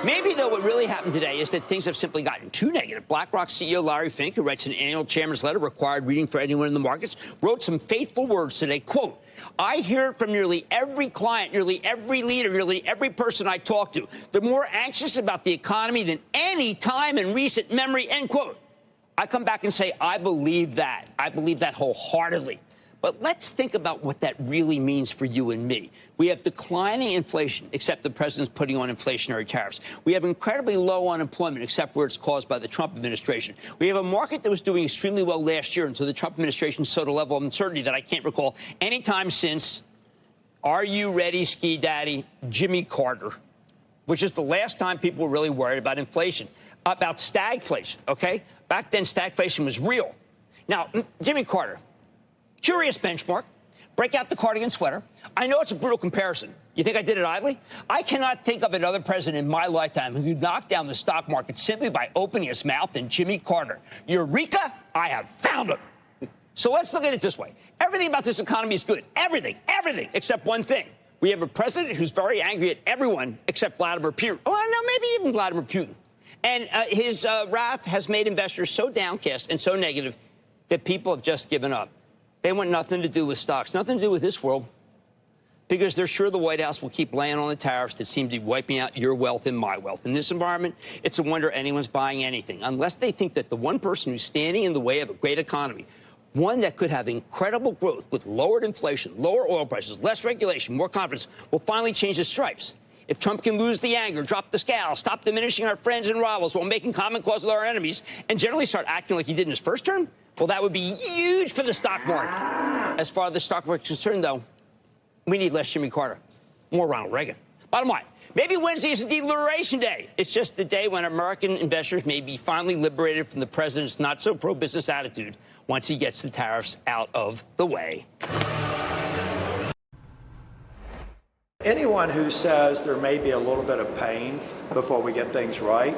Maybe, though, what really happened today is that things have simply gotten too negative. BlackRock CEO Larry Fink, who writes an annual chairman's letter required reading for anyone in the markets, wrote some fateful words today. Quote, I hear it from nearly every client, nearly every leader, nearly every person I talk to. They're more anxious about the economy than any time in recent memory, end quote. I come back and say, I believe that. I believe that wholeheartedly. But let's think about what that really means for you and me. We have declining inflation, except the president's putting on inflationary tariffs. We have incredibly low unemployment, except where it's caused by the Trump administration. We have a market that was doing extremely well last year until the Trump administration sowed a level of uncertainty that I can't recall any time since, are you ready, ski daddy, Jimmy Carter, which is the last time people were really worried about inflation, about stagflation, okay? Back then, stagflation was real. Now, Jimmy Carter, curious benchmark. Break out the cardigan sweater. I know it's a brutal comparison. You think I did it idly? I cannot think of another president in my lifetime who knocked down the stock market simply by opening his mouth than Jimmy Carter. Eureka! I have found him. So let's look at it this way. Everything about this economy is good. Everything, except one thing. We have a president who's very angry at everyone except Vladimir Putin. Well, no, maybe even Vladimir Putin. And his wrath has made investors so downcast and so negative that people have just given up. They want nothing to do with stocks, nothing to do with this world, because they're sure the White House will keep laying on the tariffs that seem to be wiping out your wealth and my wealth. In this environment, it's a wonder anyone's buying anything, unless they think that the one person who's standing in the way of a great economy, one that could have incredible growth with lowered inflation, lower oil prices, less regulation, more confidence, will finally change the stripes. If Trump can lose the anger, drop the scowl, stop diminishing our friends and rivals while making common cause with our enemies, and generally start acting like he did in his first term, well, that would be huge for the stock market. As far as the stock market is concerned, though, we need less Jimmy Carter, more Ronald Reagan. Bottom line, maybe Wednesday is a deliberation day. It's just the day when American investors may be finally liberated from the president's not-so-pro-business attitude once he gets the tariffs out of the way. Anyone who says there may be a little bit of pain before we get things right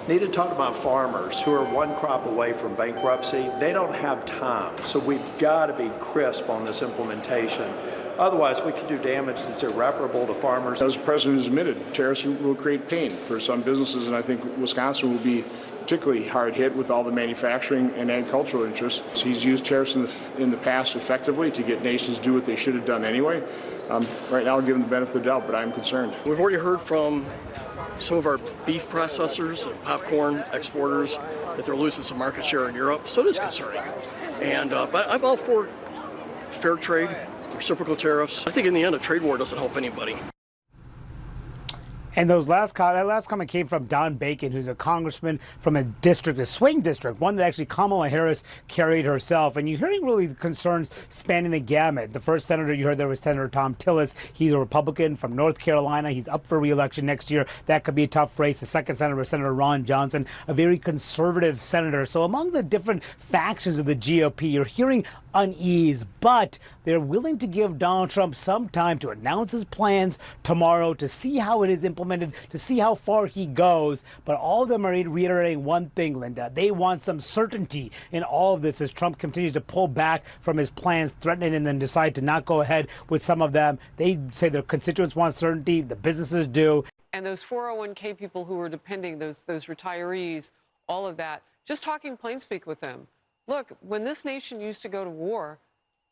need to talk about farmers who are one crop away from bankruptcy. They don't have time, so we've got to be crisp on this implementation. Otherwise, we could do damage that's irreparable to farmers. As the president has admitted, tariffs will create pain for some businesses, and I think Wisconsin will be particularly hard hit with all the manufacturing and agricultural interests. He's used tariffs in the past effectively to get nations to do what they should have done anyway. Right now, I'll give him the benefit of the doubt, but I'm concerned. We've already heard from some of our beef processors and popcorn exporters that they're losing some market share in Europe, so it is concerning. And but I'm all for fair trade, reciprocal tariffs. I think in the end, a trade war doesn't help anybody. And that last comment came from Don Bacon, who's a congressman from a district, a swing district, one that actually Kamala Harris carried herself. And you're hearing really concerns spanning the gamut. The first senator you heard there was Senator Tom Tillis. He's a Republican from North Carolina. He's up for re-election next year. That could be a tough race. The second senator was Senator Ron Johnson, a very conservative senator. So among the different factions of the GOP, you're hearing unease, but they're willing to give Donald Trump some time to announce his plans tomorrow, to see how it is implemented, to see how far he goes. But all of them are reiterating one thing, Linda. They want some certainty in all of this as Trump continues to pull back from his plans, threatening and then decide to not go ahead with some of them. They say their constituents want certainty, the businesses do. And those 401k people who are depending, those retirees, all of that, just talking plain speak with them. Look, when this nation used to go to war,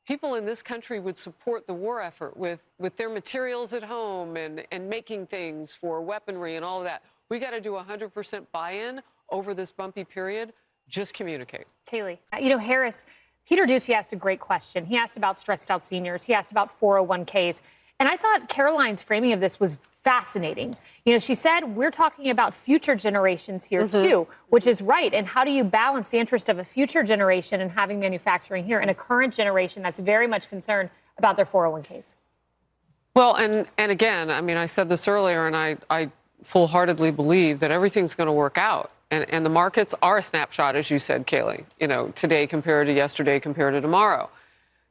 people in this country would support the war effort with their materials at home and making things for weaponry and all of that. We got to do 100% buy-in over this bumpy period. Just communicate. Kaylee, Harris, Peter Doocy asked a great question. He asked about stressed out seniors. He asked about 401ks. And I thought Caroline's framing of this was fascinating. She said, we're talking about future generations here, too, which is right. And how do you balance the interest of a future generation and having manufacturing here and a current generation that's very much concerned about their 401ks? Well, and again, I mean, I said this earlier, and I full-heartedly believe that everything's going to work out. And the markets are a snapshot, as you said, Kaylee, today compared to yesterday compared to tomorrow.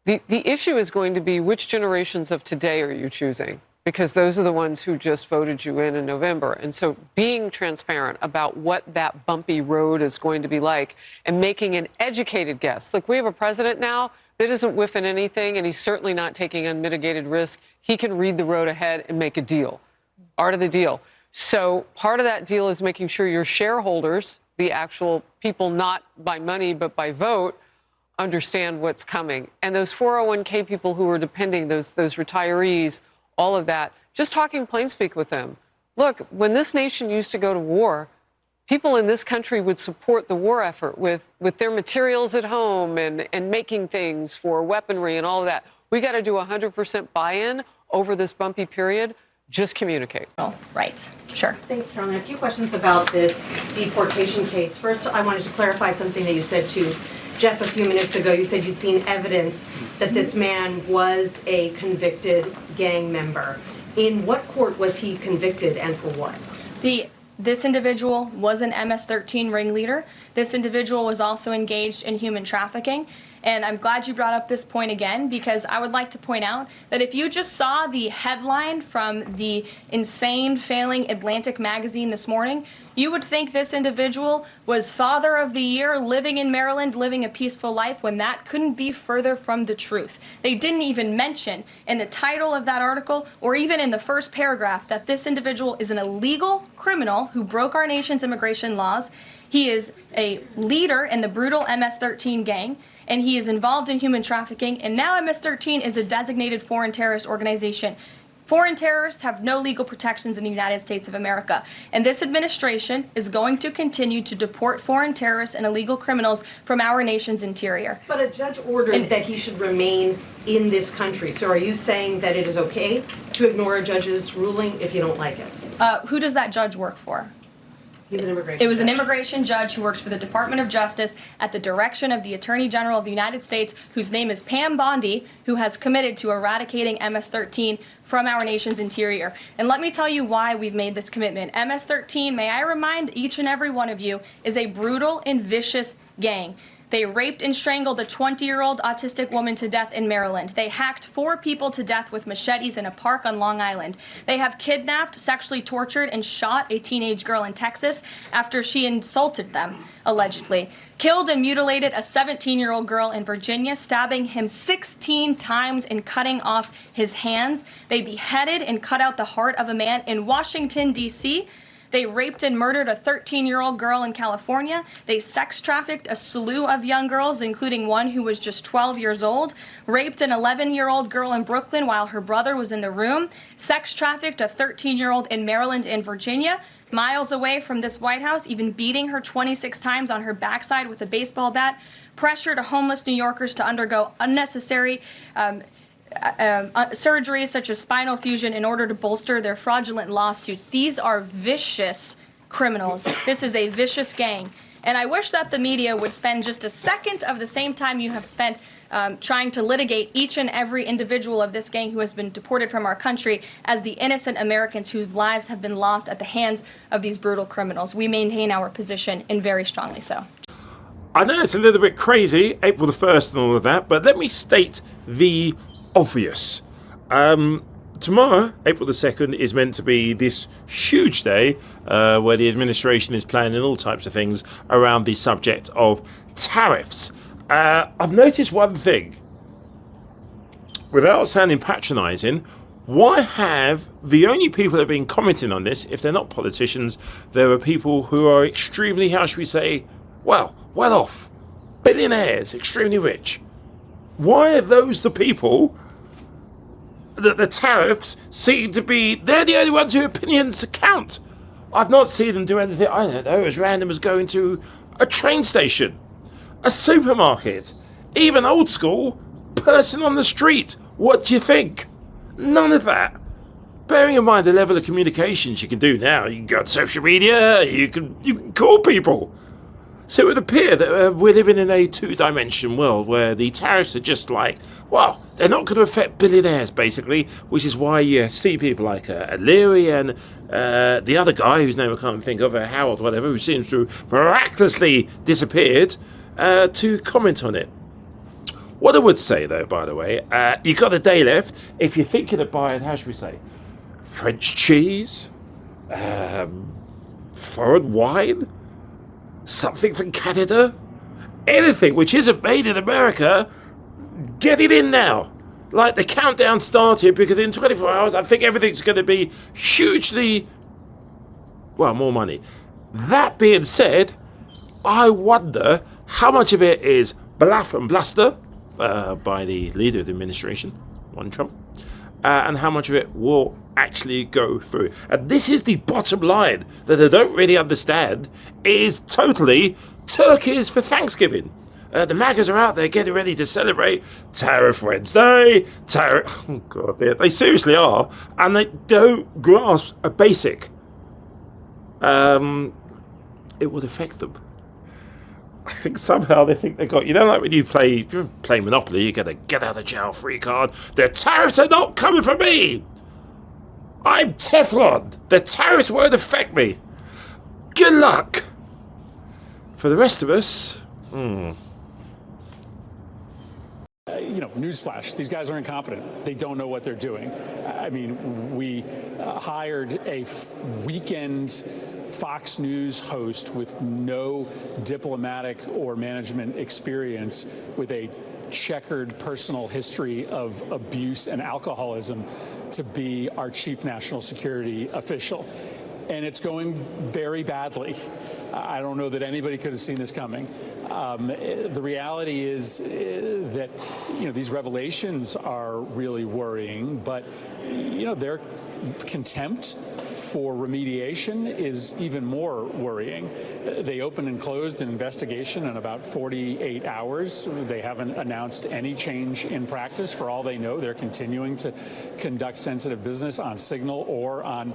The issue is going to be which generations of today are you choosing? Because those are the ones who just voted you in November. And so being transparent about what that bumpy road is going to be like and making an educated guess. Look, we have a president now that isn't whiffing anything, and he's certainly not taking unmitigated risk. He can read the road ahead and make a deal. Art of the deal. So part of that deal is making sure your shareholders, the actual people not by money but by vote, understand what's coming. And those 401k people who are depending, those retirees, all of that, just talking plain speak with them. Look, when this nation used to go to war, people in this country would support the war effort with their materials at home and making things for weaponry and all of that. We got to do 100% buy-in over this bumpy period. Just communicate. Oh, right. Sure. Thanks, Carolyn. A few questions about this deportation case. First, I wanted to clarify something that you said to Jeff a few minutes ago. You said you'd seen evidence that this man was a convicted gang member. In what court was he convicted and for what? This individual was an MS-13 ringleader. This individual was also engaged in human trafficking. And I'm glad you brought up this point again, because I would like to point out that if you just saw the headline from the insane, failing Atlantic magazine this morning, you would think this individual was Father of the Year, living in Maryland, living a peaceful life, when that couldn't be further from the truth. They didn't even mention in the title of that article, or even in the first paragraph, that this individual is an illegal criminal who broke our nation's immigration laws. He is a leader in the brutal MS-13 gang, and he is involved in human trafficking, and now MS-13 is a designated foreign terrorist organization. Foreign terrorists have no legal protections in the United States of America, and this administration is going to continue to deport foreign terrorists and illegal criminals from our nation's interior. But a judge ordered that he should remain in this country. So are you saying that it is okay to ignore a judge's ruling if you don't like it? Who does that judge work for? He's an immigration It was an judge. immigration judge who works for the Department of Justice at the direction of the Attorney General of the United States, whose name is Pam Bondi, who has committed to eradicating MS-13 from our nation's interior. And let me tell you why we've made this commitment. MS-13, may I remind each and every one of you, is a brutal and vicious gang. They raped and strangled a 20-year-old autistic woman to death in Maryland. They hacked 4 people to death with machetes in a park on Long Island. They have kidnapped, sexually tortured, and shot a teenage girl in Texas after she insulted them, allegedly. Killed and mutilated a 17-year-old girl in Virginia, stabbing him 16 times and cutting off his hands. They beheaded and cut out the heart of a man in Washington, D.C., They raped and murdered a 13-year-old girl in California. They sex trafficked a slew of young girls, including one who was just 12 years old. Raped an 11-year-old girl in Brooklyn while her brother was in the room. Sex trafficked a 13-year-old in Maryland and Virginia, miles away from this White House, even beating her 26 times on her backside with a baseball bat. Pressured homeless New Yorkers to undergo unnecessary surgeries such as spinal fusion in order to bolster their fraudulent lawsuits. These are vicious criminals. This is a vicious gang. And I wish that the media would spend just a second of the same time you have spent trying to litigate each and every individual of this gang who has been deported from our country as the innocent Americans whose lives have been lost at the hands of these brutal criminals. We maintain our position, and very strongly so. I know it's a little bit crazy, April the 1st and all of that, but let me state the obvious. Tomorrow, April the 2nd, is meant to be this huge day where the administration is planning all types of things around the subject of tariffs. I've noticed one thing. Without sounding patronising, why have the only people that have been commenting on this, if they're not politicians, there are people who are extremely, how should we say, well off, billionaires, extremely rich. Why are those the people that the tariffs seem to be, they're the only ones whose opinions count? I've not seen them do anything, I don't know, as random as going to a train station, a supermarket, even old school, person on the street. What do you think? None of that. Bearing in mind the level of communications you can do now, you can go on social media, you can call people. So it would appear that we're living in a two-dimension world where the tariffs are just like, well, they're not going to affect billionaires, basically, which is why you see people like Leary and the other guy, whose name I can't think of, Howard, whatever, who seems to have miraculously disappeared, to comment on it. What I would say, though, by the way, you've got a day left. If you're thinking of buying, how should we say, French cheese, foreign wine, something from Canada, anything which isn't made in America, get it in now. Like, the countdown started, because in 24 hours I think everything's going to be hugely well, more money. That being said, I wonder how much of it is bluff and bluster by the leader of the administration, one Trump, and how much of it will actually go through. And this is the bottom line that I don't really understand, is totally turkeys for Thanksgiving. The MAGAs are out there getting ready to celebrate Tariff Wednesday. Oh God, they seriously are, and they don't grasp a basic. It would affect them. I think somehow they think they got, like when you play Monopoly, you get a get out of jail free card. The tariffs are not coming for me. I'm Teflon. The tariffs won't affect me. Good luck. For the rest of us, newsflash, these guys are incompetent. They don't know what they're doing. I mean, we hired a weekend Fox News host with no diplomatic or management experience, with a checkered personal history of abuse and alcoholism, to be our chief national security official. And it's going very badly. I don't know that anybody could have seen this coming. The reality is that, these revelations are really worrying, but, their contempt for remediation is even more worrying. They opened and closed an investigation in about 48 hours. They haven't announced any change in practice. For all they know, they're continuing to conduct sensitive business on Signal or on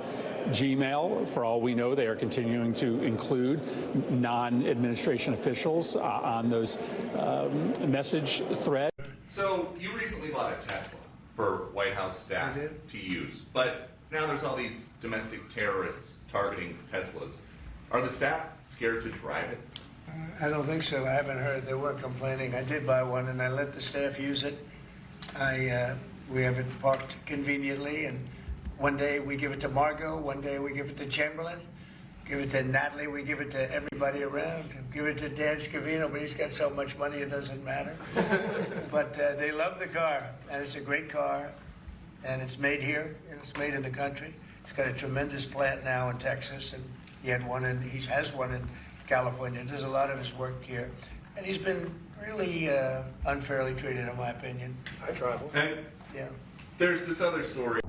Gmail. For all we know, they are continuing to include non-administration officials on those message threads. So you recently bought a Tesla for White House staff to use, but now there's all these domestic terrorists targeting Teslas. Are the staff scared to drive it? I don't think so. I haven't heard. They were complaining. I did buy one, and I let the staff use it. We have it parked conveniently, and one day we give it to Margot, one day we give it to Chamberlain, give it to Natalie, we give it to everybody around, give it to Dan Scavino, but he's got so much money it doesn't matter. But they love the car, and it's a great car, and it's made here, and it's made in the country. He's got a tremendous plant now in Texas, and he has one in California. Does a lot of his work here, and he's been really unfairly treated, in my opinion. I travel. And yeah. There's this other story.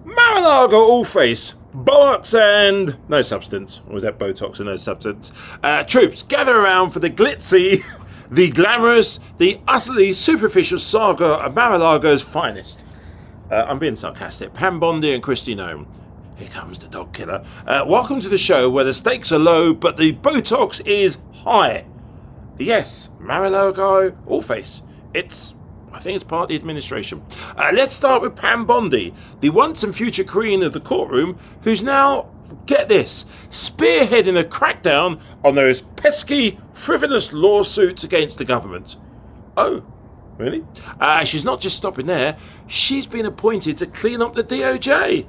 Mar-a-Lago all face, bollocks and no substance. Or was that Botox and no substance? Troops gather around for the glitzy, the glamorous, the utterly superficial saga of Mar-a-Lago's finest. I'm being sarcastic. Pam Bondi and Kristi Noem. Here comes the dog killer. Welcome to the show where the stakes are low, but the Botox is high. Yes, Mar-a-Lago all face. I think it's part of the administration. Let's start with Pam Bondi, the once and future queen of the courtroom, who's now, get this, spearheading a crackdown on those pesky, frivolous lawsuits against the government. Oh, really? She's not just stopping there. She's been appointed to clean up the DOJ.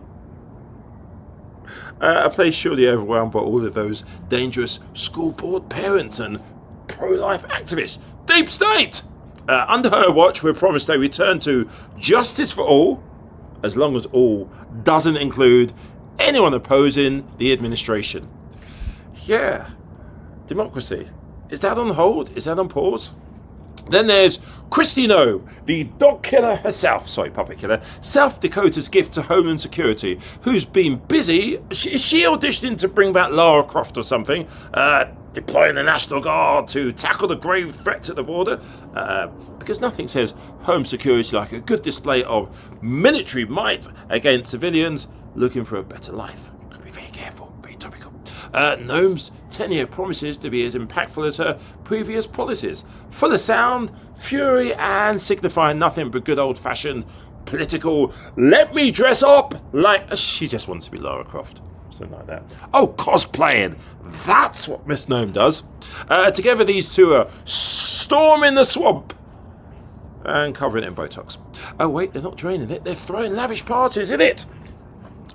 A place surely overwhelmed by all of those dangerous school board parents and pro-life activists. Deep state! Under her watch, we're promised a return to justice for all, as long as all doesn't include anyone opposing the administration. Yeah, democracy. Is that on hold? Is that on pause? Then there's Kristi Noem, the dog killer herself, puppet killer, South Dakota's gift to Homeland Security, who's been busy. She auditioned to bring back Lara Croft or something, deploying the National Guard to tackle the grave threats at the border, because nothing says home security like a good display of military might against civilians looking for a better life. Be very careful, very topical. Noem's tenure promises to be as impactful as her previous policies, full of sound, fury, and signifying nothing but good old-fashioned political, let me dress up like... She just wants to be Lara Croft. Something like that. Oh, cosplaying. That's what Miss Noem does. Together, these two are storming the swamp and covering it in Botox. Oh, wait, they're not draining it. They're throwing lavish parties in it.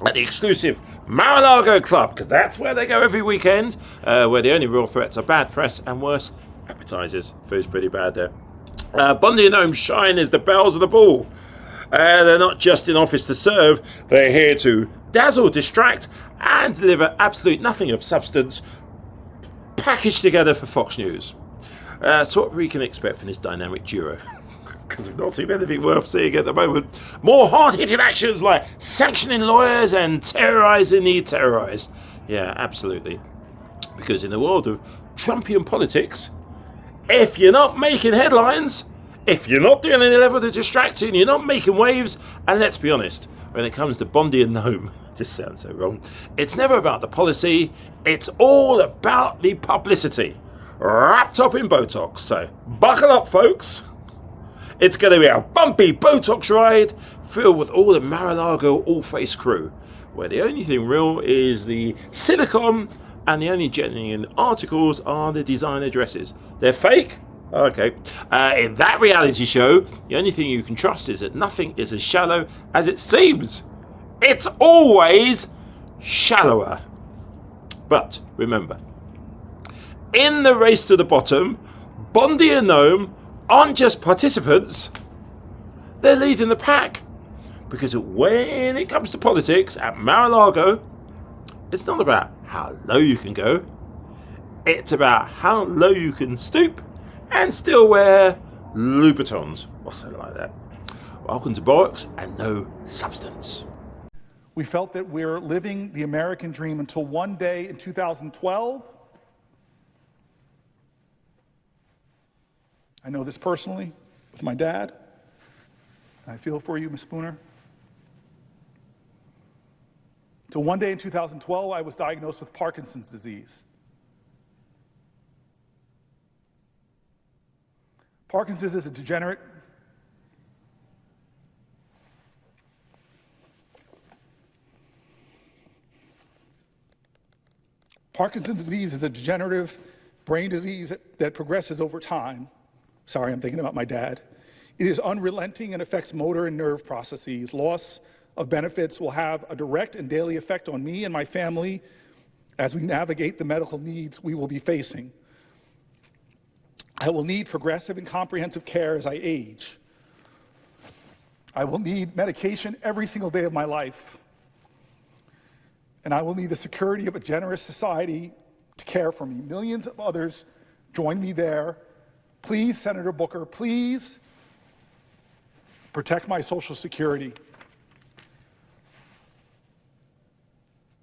At the exclusive Mar-a-Lago Club, because that's where they go every weekend, where the only real threats are bad press and worse appetizers. Food's pretty bad there. Bondi and Noem shine as the bells of the ball. They're not just in office to serve, they're here to dazzle, distract, and deliver absolute nothing of substance packaged together for Fox News. So what we can expect from this dynamic duo, because we've not seen anything worth seeing at the moment. More hard-hitting actions like sanctioning lawyers and terrorising the terrorised. Yeah, absolutely. Because in the world of Trumpian politics, if you're not making headlines, if you're not doing any level of distracting, you're not making waves, and let's be honest, when it comes to Bondi and Nome, just sounds so wrong, it's never about the policy, it's all about the publicity, wrapped up in Botox. So buckle up, folks. It's going to be a bumpy Botox ride filled with all the Mar-a-Lago all-face crew, where the only thing real is the silicone and the only genuine articles are the designer dresses. They're fake? Okay. In that reality show, the only thing you can trust is that nothing is as shallow as it seems. It's always shallower. But remember, in the race to the bottom, Bondi and Nome aren't just participants, they're leading the pack. Because when it comes to politics at Mar-a-Lago, it's not about how low you can go, it's about how low you can stoop and still wear Louboutins or something like that. Welcome to Bollocks and No Substance. We felt that we're living the American dream until one day in 2012, I know this personally with my dad. I feel for you, Ms. Spooner. Till one day in 2012, I was diagnosed with Parkinson's disease. Parkinson's is a degenerate Parkinson's disease is a degenerative brain disease that progresses over time. Sorry, I'm thinking about my dad. It is unrelenting and affects motor and nerve processes. Loss of benefits will have a direct and daily effect on me and my family as we navigate the medical needs we will be facing. I will need progressive and comprehensive care as I age. I will need medication every single day of my life. And I will need the security of a generous society to care for me. Millions of others join me there. Please, Senator Booker, please protect my Social Security.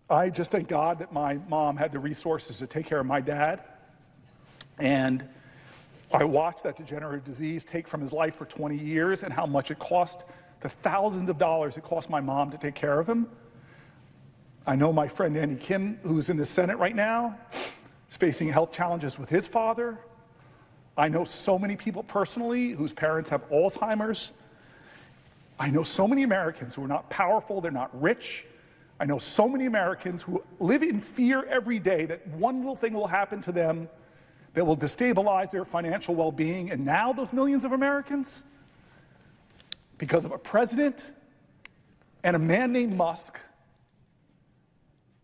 I just thank God that my mom had the resources to take care of my dad. And I watched that degenerative disease take from his life for 20 years and how much it cost, the thousands of dollars it cost my mom to take care of him. I know my friend Andy Kim, who's in the Senate right now, is facing health challenges with his father. I know so many people personally whose parents have Alzheimer's. I know so many Americans who are not powerful, they're not rich. I know so many Americans who live in fear every day that one little thing will happen to them that will destabilize their financial well-being. And now those millions of Americans, because of a president and a man named Musk,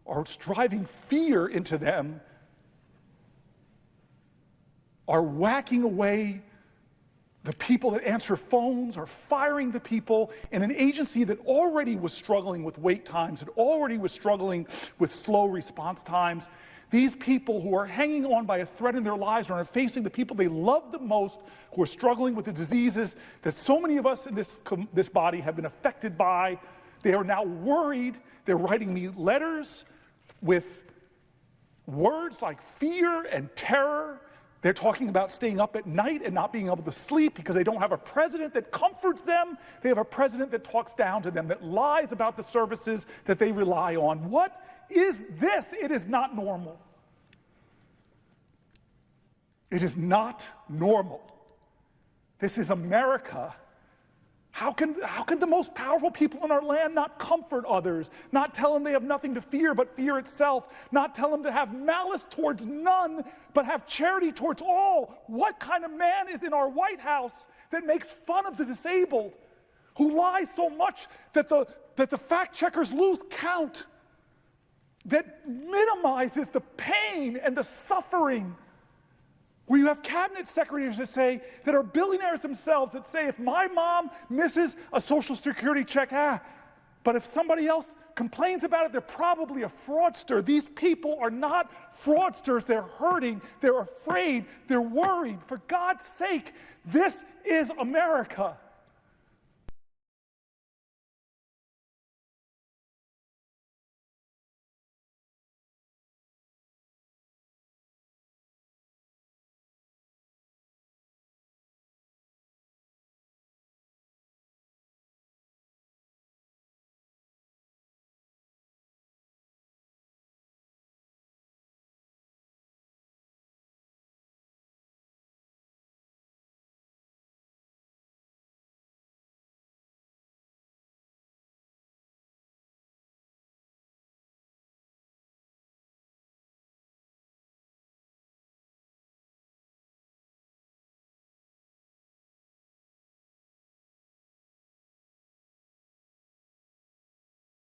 are driving fear into them, are whacking away the people that answer phones, are firing the people in an agency that already was struggling with wait times, that already was struggling with slow response times. These people who are hanging on by a thread in their lives are facing the people they love the most, who are struggling with the diseases that so many of us in this body have been affected by. They are now worried. They're writing me letters with words like fear and terror. They're talking about staying up at night and not being able to sleep because they don't have a president that comforts them. They have a president that talks down to them, that lies about the services that they rely on. What is this? It is not normal. It is not normal. This is America. How can the most powerful people in our land not comfort others, not tell them they have nothing to fear but fear itself, not tell them to have malice towards none but have charity towards all? What kind of man is in our White House that makes fun of the disabled, who lies so much that the fact checkers lose count, that minimizes the pain and the suffering? Where you have cabinet secretaries that are billionaires themselves that say, if my mom misses a Social Security check, but if somebody else complains about it, they're probably a fraudster. These people are not fraudsters. They're hurting. They're afraid. They're worried. For God's sake, this is America.